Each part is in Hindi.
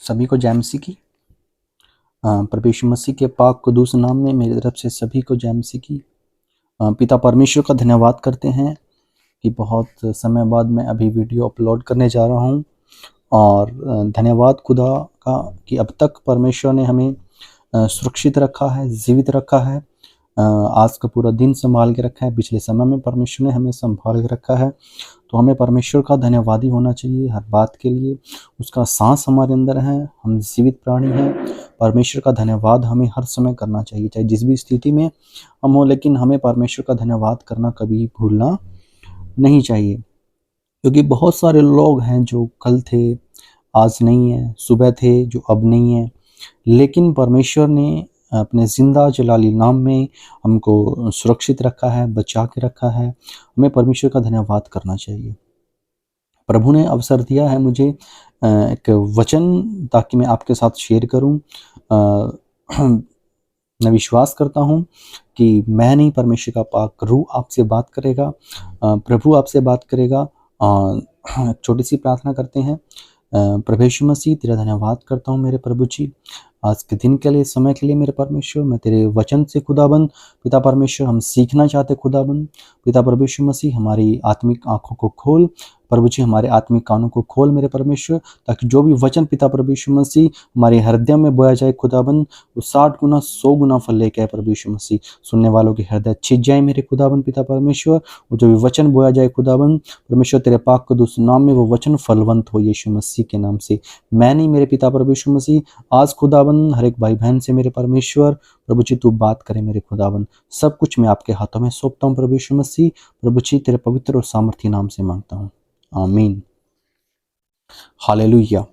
सभी को जय मसीह की। प्रभु यीशु मसीह के पाक कुदूस नाम में मेरी तरफ से सभी को जय मसीह की। पिता परमेश्वर का धन्यवाद करते हैं कि बहुत समय बाद मैं अभी वीडियो अपलोड करने जा रहा हूं, और धन्यवाद खुदा का कि अब तक परमेश्वर ने हमें सुरक्षित रखा है, जीवित रखा है। आज का पूरा दिन संभाल के रखा है। पिछले समय में परमेश्वर ने हमें संभाल के रखा है, तो हमें परमेश्वर का धन्यवादी होना चाहिए हर बात के लिए। उसका सांस हमारे अंदर है, हम जीवित प्राणी हैं। परमेश्वर का धन्यवाद हमें हर समय करना चाहिए, चाहे जिस भी स्थिति में हम हो, लेकिन हमें परमेश्वर का धन्यवाद करना कभी भूलना नहीं चाहिए। क्योंकि बहुत सारे लोग हैं जो कल थे, आज नहीं है, सुबह थे जो अब नहीं है, लेकिन परमेश्वर ने अपने जिंदा जलाली नाम में हमको सुरक्षित रखा है, बचा के रखा है। हमें परमेश्वर का धन्यवाद करना चाहिए। प्रभु ने अवसर दिया है मुझे एक वचन, ताकि मैं आपके साथ शेयर करूं। मैं विश्वास करता हूं कि मैं नहीं, परमेश्वर का पाक रूह आपसे बात करेगा, प्रभु आपसे बात करेगा। छोटी सी प्रार्थना करते हैं। प्रभु यीशु मसीह, तेरा धन्यवाद करता हूँ मेरे प्रभु जी, आज के दिन के लिए, समय के लिए मेरे परमेश्वर। मैं तेरे वचन से खुदाबंद पिता परमेश्वर हम सीखना चाहते खुदाबंद। पिता प्रभु यीशु मसीह, हमारी आत्मिक आंखों को खोल प्रभु जी, हमारे आत्मिक कानों को खोल मेरे परमेश्वर, ताकि जो भी वचन पिता प्रभु यीशु मसीह हमारे हृदय में बोया जाए खुदाबंद, वो 60 गुना 100 गुना फल लेके आए प्रभु यीशु मसीह। सुनने वालों के हृदय छिज जाए मेरे खुदाबंद पिता परमेश्वर। वो जो भी वचन बोया जाए खुदाबंद परमेश्वर, तेरे पाक कुदूस नाम में वो वचन फलवंत हो यीशु मसीह के नाम से। मैं नहीं, मेरे पिता प्रभु यीशु मसीह, आज खुदाबंद हर एक भाई बहन से मेरे परमेश्वर प्रभु जी तू बात करे मेरे खुदाबंद। सब कुछ मैं आपके हाथों में सौंपता हूँ प्रभु यीशु मसीह। प्रभु जी तेरे पवित्र और सामर्थी नाम से मांगता हूँ, आमीन। हालेलुया।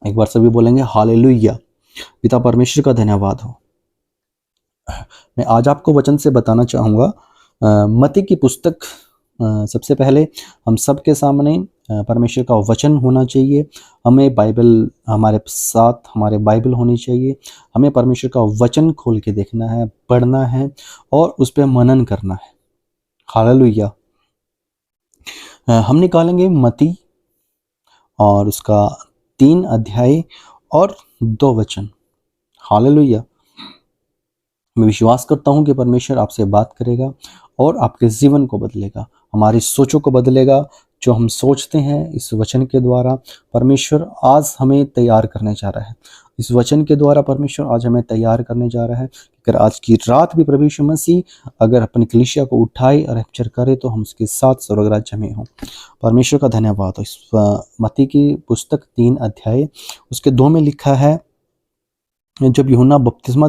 एक बार सभी बोलेंगे हालेलुया। पिता परमेश्वर का धन्यवाद हो। मैं आज आपको वचन से बताना चाहूँगा मत्ती की पुस्तक। सबसे पहले हम सबके सामने परमेश्वर का वचन होना चाहिए। हमें बाइबल हमारे साथ, हमारे बाइबल होनी चाहिए। हमें परमेश्वर का वचन खोल के देखना है, पढ़ना है और उस पर मनन करना है। हालेलुया। हम निकालेंगे मत्ती और उसका 3 अध्याय और 2 वचन। हालेलुया। मैं विश्वास करता हूं कि परमेश्वर आपसे बात करेगा और आपके जीवन को बदलेगा, हमारी सोचों को बदलेगा। जो हम सोचते हैं इस वचन के द्वारा परमेश्वर आज हमें तैयार करने जा रहा है। इस वचन के द्वारा परमेश्वर आज हमें तैयार करने जा रहा है। अगर आज की रात भी प्रभु यीशु मसीह अगर अपनी कलीसिया को उठाए और रैप्चर करे, तो हम उसके साथ स्वर्ग राज्य में हों। परमेश्वर का धन्यवाद हो। इस मत्ती की पुस्तक 3 अध्याय उसके 2 में लिखा है, जब यूहन्ना बपतिस्मा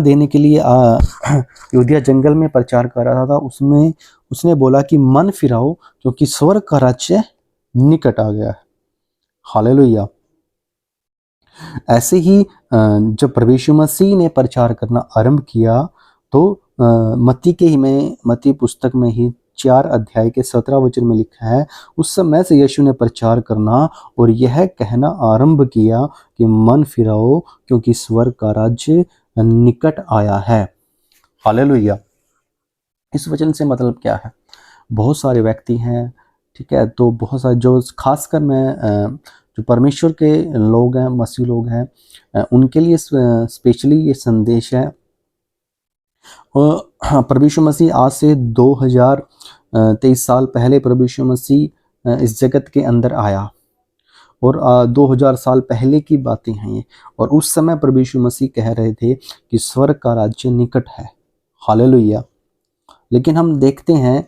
देने के लिए यहूदिया जंगल में प्रचार कर रहा था, उसमें उसने बोला कि मन फिराओ, क्योंकि स्वर्ग का राज्य निकट आ गया है। हालेलुया। ऐसे ही जब प्रभु यीशु मसीह ने प्रचार करना आरंभ किया, तो मत्ती पुस्तक में ही 4 अध्याय के 17 वचन में लिखा है, उस समय से यीशु ने प्रचार करना और यह कहना आरंभ किया कि मन फिराओ, क्योंकि स्वर्ग का राज्य निकट आया है। हालेलुया। इस वचन से मतलब क्या है? बहुत सारे व्यक्ति हैं, ठीक है, तो बहुत सारे जो खासकर मैं जो परमेश्वर के लोग हैं, मसीह लोग हैं, उनके लिए स्पेशली ये संदेश है। प्रभु यीशु मसीह आज से 2023 साल पहले प्रभु यीशु मसीह इस जगत के अंदर आया, और 2000 साल पहले की बातें हैं ये। और उस समय प्रभु यीशु मसीह कह रहे थे कि स्वर्ग का राज्य निकट है। हालेलुया। लेकिन हम देखते हैं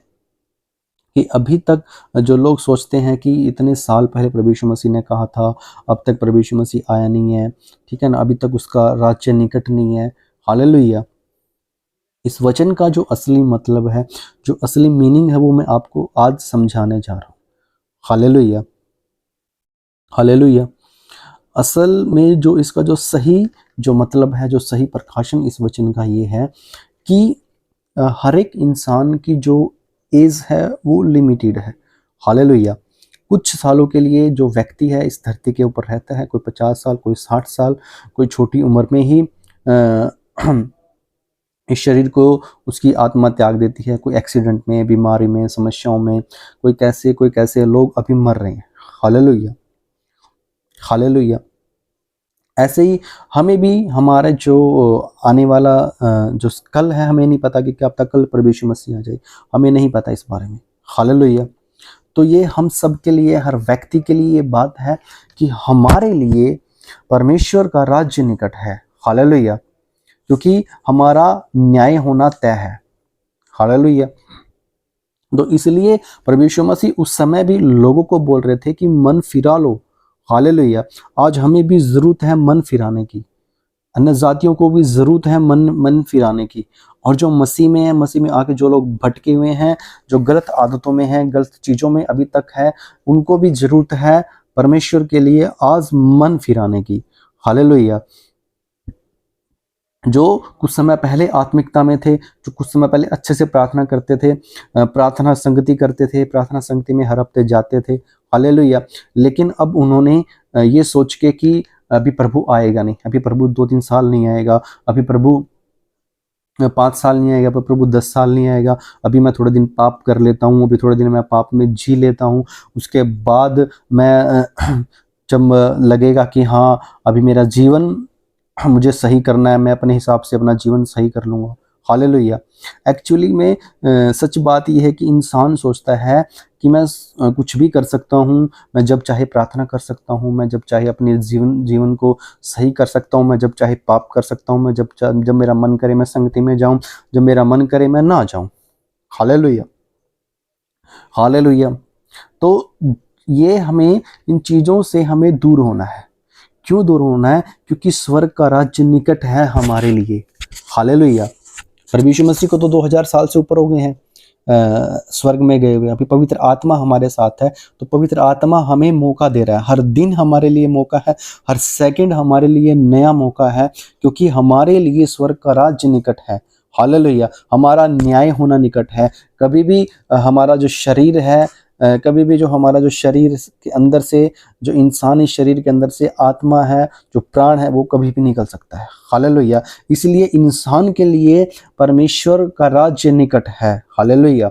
कि अभी तक जो लोग सोचते हैं कि इतने साल पहले प्रभु यीशु मसीह ने कहा था, अब तक प्रभु यीशु मसीह आया नहीं है, ठीक है ना, अभी तक उसका राज्य निकट नहीं है। हालेलुया। इस वचन का जो असली मतलब है, जो असली मीनिंग है, वो मैं आपको आज समझाने जा रहा हूँ। हालेलुया। हालेलुया। असल में जो इसका जो सही जो मतलब है, जो सही प्रकाशन इस वचन का ये है कि हर एक इंसान की जो एज है वो लिमिटेड है। हालेलुया। कुछ सालों के लिए जो व्यक्ति है इस धरती के ऊपर रहता है, कोई 50 साल, कोई 60 साल, कोई छोटी उम्र में ही इस शरीर को उसकी आत्मा त्याग देती है। कोई एक्सीडेंट में, बीमारी में, समस्याओं में, कोई कैसे लोग अभी मर रहे हैं। Hallelujah, hallelujah. ऐसे ही हमें भी हमारा जो आने वाला जो कल है, हमें नहीं पता कि क्या पता कल प्रभु यीशु मसीह आ जाए, हमें नहीं पता इस बारे में। हालेलुया। तो ये हम सब के लिए, हर व्यक्ति के लिए ये बात है कि हमारे लिए परमेश्वर का राज्य निकट है। हालेलुया। क्योंकि हमारा न्याय होना तय है। हालेलुया। तो इसलिए प्रभु यीशु मसीह उस समय भी लोगों को बोल रहे थे कि मन फिरा लो। हालेलुया। आज हमें भी जरूरत है मन फिराने की, अन्य जातियों को भी जरूरत है मन फिराने की। और जो मसीह में है, मसीह में आके जो लोग भटके हुए हैं, जो गलत आदतों में हैं, गलत चीज़ों में अभी तक है, उनको भी जरूरत है परमेश्वर के लिए आज मन फिराने की। हालेलुया। जो कुछ समय पहले आत्मिकता में थे, जो कुछ समय पहले अच्छे से प्रार्थना करते थे, प्रार्थना संगति करते थे, प्रार्थना संगति में हर हफ्ते जाते थे। हालेलुया। लेकिन अब उन्होंने ये सोच के कि अभी प्रभु आएगा नहीं, अभी प्रभु 2-3 साल नहीं आएगा, अभी प्रभु 5 साल नहीं आएगा, प्रभु 10 साल नहीं आएगा, अभी मैं थोड़े दिन पाप कर लेता हूँ, अभी थोड़े दिन मैं पाप में जी लेता हूँ, उसके बाद मैं जब लगेगा कि हाँ अभी मेरा जीवन मुझे सही करना है, मैं अपने हिसाब से अपना जीवन सही कर लूँगा। हालेलुया। एक्चुअली में सच बात यह है कि इंसान सोचता है कि मैं कुछ भी कर सकता हूँ, मैं जब चाहे प्रार्थना कर सकता हूँ, मैं जब चाहे अपने जीवन को सही कर सकता हूँ, मैं जब चाहे पाप कर सकता हूँ, मैं जब मेरा मन करे मैं संगति में जाऊँ, जब मेरा मन करे मैं ना जाऊँ। Hallelujah, hallelujah. तो ये हमें इन चीज़ों से हमें दूर होना है। क्यों दूर होना है? क्योंकि स्वर्ग का राज्य निकट है हमारे लिए। हालेलुया। प्रभु यीशु मसीह को तो 2000 साल से ऊपर हो गए हैं स्वर्ग में गए हुए। अभी पवित्र आत्मा हमारे साथ है, तो पवित्र आत्मा हमें मौका दे रहा है। हर दिन हमारे लिए मौका है, हर सेकंड हमारे लिए नया मौका है, क्योंकि हमारे लिए स्वर्ग का राज्य निकट है। हालेलुया। हमारा न्याय होना निकट है। कभी भी हमारा जो शरीर है, कभी भी जो हमारा जो शरीर के अंदर से, जो इंसानी शरीर के अंदर से आत्मा है, जो प्राण है, वो कभी भी निकल सकता है। हालेलुया। इसलिए इंसान के लिए परमेश्वर का राज्य निकट है। हालेलुया।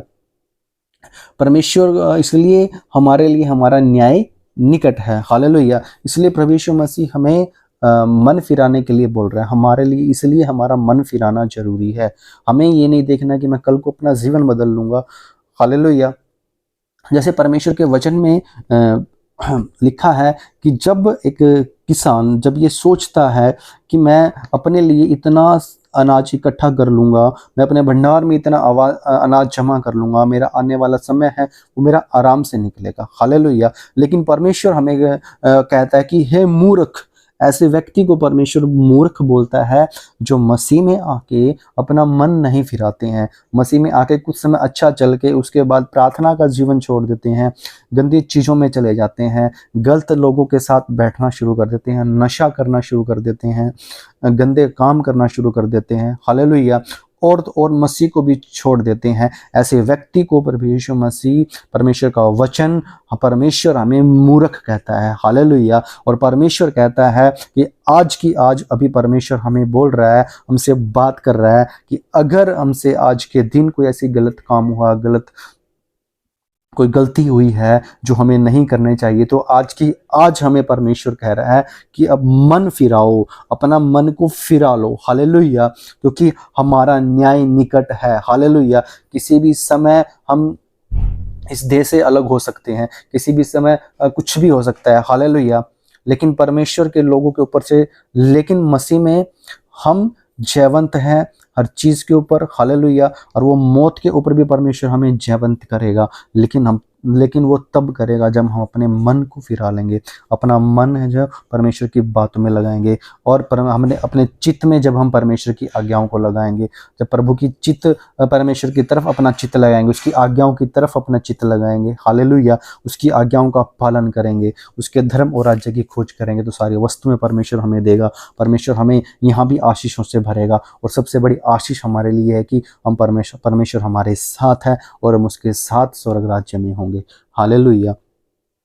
परमेश्वर इसलिए हमारे लिए हमारा न्याय निकट है। हालेलुया। इसलिए प्रभु यीशु मसीह हमें मन फिराने के लिए बोल रहे हैं हमारे लिए। इसलिए हमारा मन फिराना जरूरी है। हमें ये नहीं देखना कि मैं कल को अपना जीवन बदल लूँगा। हालेलुया। जैसे परमेश्वर के वचन में लिखा है कि जब एक किसान जब ये सोचता है कि मैं अपने लिए इतना अनाज इकट्ठा कर लूँगा, मैं अपने भंडार में इतना अनाज जमा कर लूँगा, मेरा आने वाला समय है वो मेरा आराम से निकलेगा। हालेलुया। लेकिन परमेश्वर हमें कहता है कि हे मूर्ख, ऐसे व्यक्ति को परमेश्वर मूर्ख बोलता है जो मसीह में आके अपना मन नहीं फिराते हैं, मसीह में आके कुछ समय अच्छा चल के उसके बाद प्रार्थना का जीवन छोड़ देते हैं, गंदी चीज़ों में चले जाते हैं, गलत लोगों के साथ बैठना शुरू कर देते हैं, नशा करना शुरू कर देते हैं, गंदे काम करना शुरू कर देते हैं। हालेलुया। और मसीह को भी छोड़ देते हैं। ऐसे व्यक्ति को प्रभु यीशु मसीह, परमेश्वर का वचन, परमेश्वर हमें मूर्ख कहता है। हालेलुया। और परमेश्वर कहता है कि आज की आज अभी परमेश्वर हमें बोल रहा है, हमसे बात कर रहा है कि अगर हमसे आज के दिन कोई ऐसी गलत काम हुआ, कोई गलती हुई है जो हमें नहीं करनी चाहिए, तो आज हमें परमेश्वर कह रहा है कि अब मन फिराओ, अपना मन को फिरा लो। हालेलुया। क्योंकि हमारा न्याय निकट है। हालेलुया। किसी भी समय हम इस देह से अलग हो सकते हैं, किसी भी समय कुछ भी हो सकता है। हालेलुया। लेकिन परमेश्वर के लोगों के ऊपर से, लेकिन मसीह में हम जयवंत हैं हर चीज़ के ऊपर। हालेलुया। और वो मौत के ऊपर भी परमेश्वर हमें जयवंत करेगा, लेकिन वो तब करेगा जब हम अपने मन को फिरा लेंगे, अपना मन है जो परमेश्वर की बातों में लगाएंगे, और हमने अपने चित्त में जब हम परमेश्वर की आज्ञाओं को लगाएंगे, जब प्रभु की चित्त परमेश्वर की तरफ अपना चित्त लगाएंगे, उसकी आज्ञाओं की तरफ अपना चित्त लगाएंगे। हालेलुया। उसकी आज्ञाओं का पालन करेंगे, उसके धर्म और राज्य की खोज करेंगे, तो सारी वस्तुएं परमेश्वर हमें देगा। परमेश्वर हमें यहाँ भी आशीषों से भरेगा। और सबसे बड़ी आशीष हमारे लिए है कि हम परमेश्वर हमारे साथ है और हम उसके साथ स्वर्ग राज्य में होंगे। हालेलुया।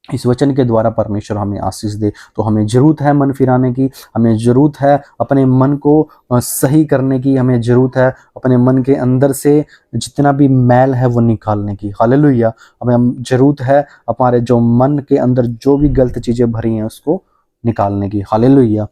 इस वचन के द्वारा परमेश्वर हमें आशीष दे। तो हमें ज़रूरत है मन फिराने की, हमें ज़रूरत है अपने मन को सही करने की, हमें ज़रूरत है अपने मन के अंदर से जितना भी मैल है वो निकालने की। हालेलुया। हमें ज़रूरत है हमारे जो मन के अंदर जो भी गलत चीज़ें भरी हैं उसको निकालने की। हालेलुया।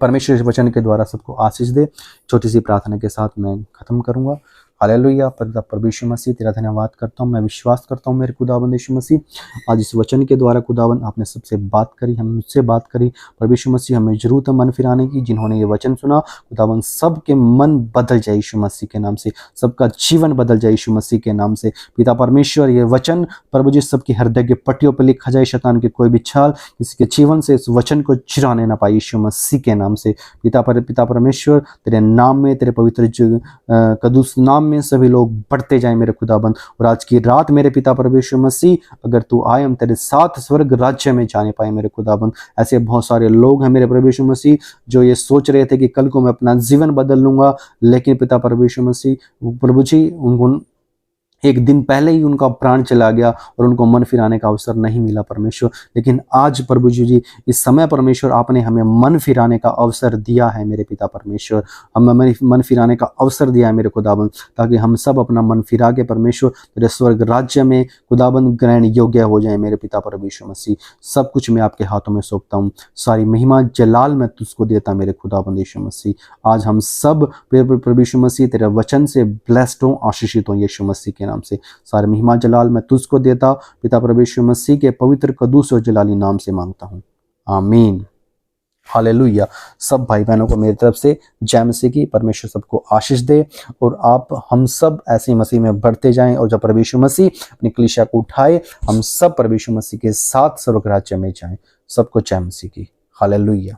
परमेश्वर इस वचन के द्वारा सबको आशीष दे। छोटी सी प्रार्थना के साथ मैं खत्म करूंगा। हालेलुया। प्रभु यीशु मसीह तेरा धन्यवाद करता हूँ, मैं विश्वास करता हूँ मेरे खुदावंद यीशु मसीह आज इस वचन के द्वारा खुदावंद आपने सबसे बात करी, हम मुझसे बात करी। प्रभु यीशु मसीह हमें जरूरत है मन फिराने की। जिन्होंने ये वचन सुना खुदावंद सबके मन बदल जाए यीशु मसीह के नाम से, सबका जीवन बदल जाए यीशु मसीह के नाम से। पिता परमेश्वर ये वचन प्रभु जी सबके हृदय के पट्टियों पर लिखा जाए, शैतान की कोई भी छाल किसी के जीवन से इस वचन को चुराने ना पाए यीशु मसीह के नाम से। पिता परमेश्वर तेरे नाम में, तेरे पवित्र कदूस नाम में सभी लोग बढ़ते जाएं मेरे खुदाबंद। और आज की रात मेरे पिता परमेश्वर मसीह अगर तू आए हम तेरे साथ स्वर्ग राज्य में जाने पाए मेरे खुदाबंद। ऐसे बहुत सारे लोग हैं मेरे परमेश्वर मसीह जो ये सोच रहे थे कि कल को मैं अपना जीवन बदल लूंगा, लेकिन पिता परमेश्वर मसीह प्रभु जी उनको एक दिन पहले ही उनका प्राण चला गया और उनको मन फिराने का अवसर नहीं मिला परमेश्वर। लेकिन आज प्रभु जी इस समय परमेश्वर आपने हमें मन फिराने का अवसर दिया है मेरे पिता परमेश्वर। हमें मन फिराने का अवसर दिया है मेरे खुदाबंद, ताकि हम सब अपना मन फिरा के परमेश्वर तेरे स्वर्ग राज्य में खुदाबंद ग्रहण योग्य हो जाए मेरे पिता परमेश्वर मसीह। सब कुछ मैं आपके हाथों में सौंपता हूँ, सारी महिमा जलाल मैं तुझको देता मेरे खुदाबंद यीशु मसीह। आज हम सब प्रभु यीशु मसीह तेरे वचन से ब्लेस्ड हों, आशीषित हों यीशु मसीह के नाम से। सारे महिमा जलाल मैं तुझको देता पिता प्रभु यीशु मसीह के पवित्र कदूस और जलाली नाम से मांगता हूँ, आमीन। हालेलुया। सब भाई बहनों को मेरी तरफ से जय मसीह की। परमेश्वर सबको आशीष दे और आप हम सब ऐसे मसीह में बढ़ते जाएं और जब प्रभु यीशु मसीह अपनी कलीसिया को उठाए हम सब प्रभु यीशु मसीह के साथ स्वर्ग राज्य में जाएं। सबको जय मसीह की। हालेलुया।